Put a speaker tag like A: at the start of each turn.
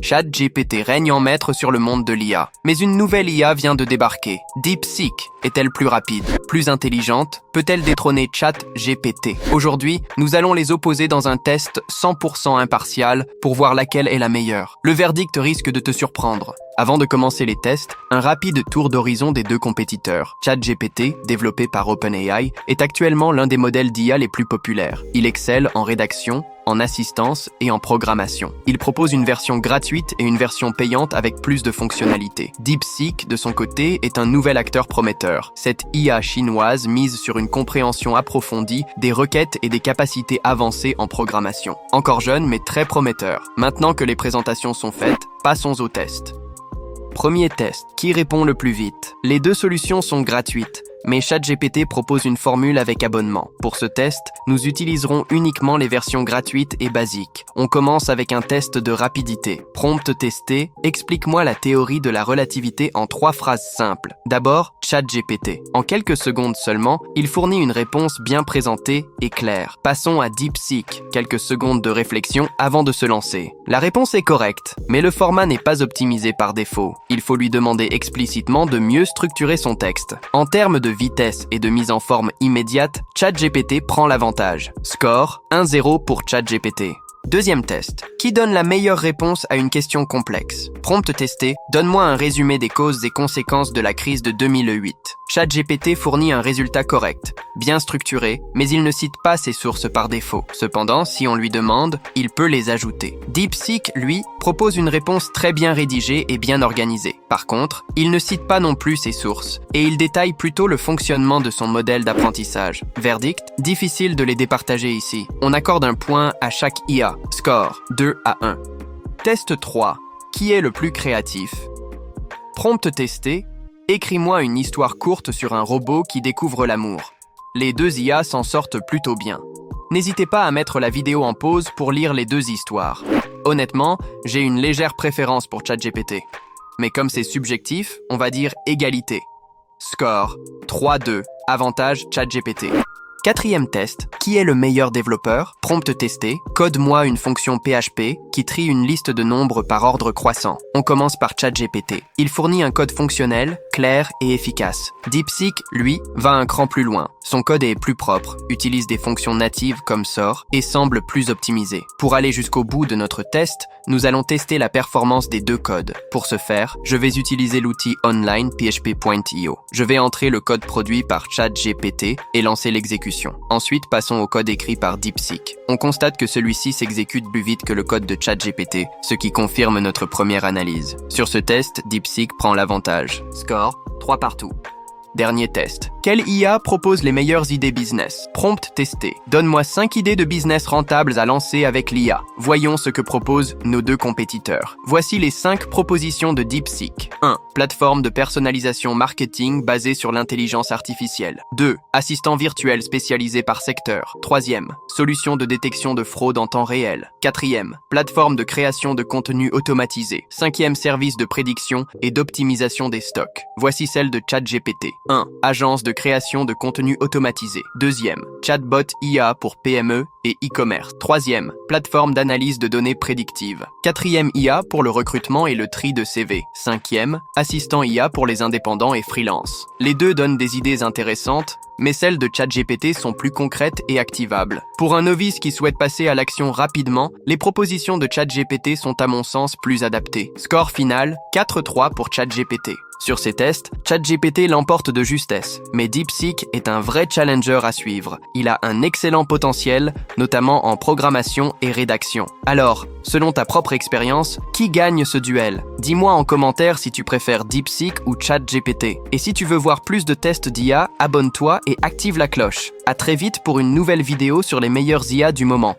A: ChatGPT règne en maître sur le monde de l'IA. Mais une nouvelle IA vient de débarquer. DeepSeek est-elle plus rapide, plus intelligente? Peut-elle détrôner ChatGPT? Aujourd'hui, nous allons les opposer dans un test 100% impartial pour voir laquelle est la meilleure. Le verdict risque de te surprendre. Avant de commencer les tests, un rapide tour d'horizon des deux compétiteurs. ChatGPT, développé par OpenAI, est actuellement l'un des modèles d'IA les plus populaires. Il excelle en rédaction, en assistance et en programmation. Il propose une version gratuite et une version payante avec plus de fonctionnalités. DeepSeek, de son côté, est un nouvel acteur prometteur. Cette IA chinoise mise sur une compréhension approfondie des requêtes et des capacités avancées en programmation. Encore jeune mais très prometteur. Maintenant que les présentations sont faites, passons au test. Premier test. Qui répond le plus vite? Les deux solutions sont gratuites, mais ChatGPT propose une formule avec abonnement. Pour ce test, nous utiliserons uniquement les versions gratuites et basiques. On commence avec un test de rapidité. Prompt testé, explique-moi la théorie de la relativité en 3 phrases simples. D'abord, ChatGPT. En quelques secondes seulement, il fournit une réponse bien présentée et claire. Passons à DeepSeek. Quelques secondes de réflexion avant de se lancer. La réponse est correcte, mais le format n'est pas optimisé par défaut. Il faut lui demander explicitement de mieux structurer son texte. En termes de vitesse et de mise en forme immédiate, ChatGPT prend l'avantage. Score 1-0 pour ChatGPT. Deuxième test. Qui donne la meilleure réponse à une question complexe? Prompt testé, donne-moi un résumé des causes et conséquences de la crise de 2008. ChatGPT fournit un résultat correct, bien structuré, mais il ne cite pas ses sources par défaut. Cependant, si on lui demande, il peut les ajouter. DeepSeek, lui, propose une réponse très bien rédigée et bien organisée. Par contre, il ne cite pas non plus ses sources, et il détaille plutôt le fonctionnement de son modèle d'apprentissage. Verdict, difficile de les départager ici. On accorde un point à chaque IA. Score 2-1. Test 3. Qui est le plus créatif? Prompt testé, écris-moi une histoire courte sur un robot qui découvre l'amour. Les deux IA s'en sortent plutôt bien. N'hésitez pas à mettre la vidéo en pause pour lire les deux histoires. Honnêtement, j'ai une légère préférence pour ChatGPT. Mais comme c'est subjectif, on va dire égalité. Score 3-2, avantage ChatGPT. Quatrième test, qui est le meilleur développeur? Prompt testé, code-moi une fonction PHP qui trie une liste de nombres par ordre croissant. On commence par ChatGPT. Il fournit un code fonctionnel, clair et efficace. DeepSeek, lui, va un cran plus loin. Son code est plus propre, utilise des fonctions natives comme sort et semble plus optimisé. Pour aller jusqu'au bout de notre test, nous allons tester la performance des deux codes. Pour ce faire, je vais utiliser l'outil online php.io. Je vais entrer le code produit par ChatGPT et lancer l'exécution. Ensuite, passons au code écrit par DeepSeek. On constate que celui-ci s'exécute plus vite que le code de ChatGPT, ce qui confirme notre première analyse. Sur ce test, DeepSeek prend l'avantage. Score 3 partout. Dernier test. Quelle IA propose les meilleures idées business? Prompt testé. Donne-moi 5 idées de business rentables à lancer avec l'IA. Voyons ce que proposent nos deux compétiteurs. Voici les 5 propositions de DeepSeek. 1. Plateforme de personnalisation marketing basée sur l'intelligence artificielle. 2. Assistant virtuel spécialisé par secteur. 3e. Solution de détection de fraude en temps réel. 4e. Plateforme de création de contenu automatisé. 5e. Service de prédiction et d'optimisation des stocks. Voici celle de ChatGPT. 1. Agence de création de contenu automatisé. 2e. Chatbot IA pour PME et e-commerce. 3e. Plateforme d'analyse de données prédictives. 4e. IA pour le recrutement et le tri de CV. 5e. Assistant IA pour les indépendants et freelance. Les deux donnent des idées intéressantes, mais celles de ChatGPT sont plus concrètes et activables. Pour un novice qui souhaite passer à l'action rapidement, les propositions de ChatGPT sont à mon sens plus adaptées. Score final, 4-3 pour ChatGPT. Sur ces tests, ChatGPT l'emporte de justesse, mais DeepSeek est un vrai challenger à suivre. Il a un excellent potentiel, notamment en programmation et rédaction. Alors, selon ta propre expérience, qui gagne ce duel? Dis-moi en commentaire si tu préfères DeepSeek ou ChatGPT. Et si tu veux voir plus de tests d'IA, abonne-toi et active la cloche. À très vite pour une nouvelle vidéo sur les meilleures IA du moment.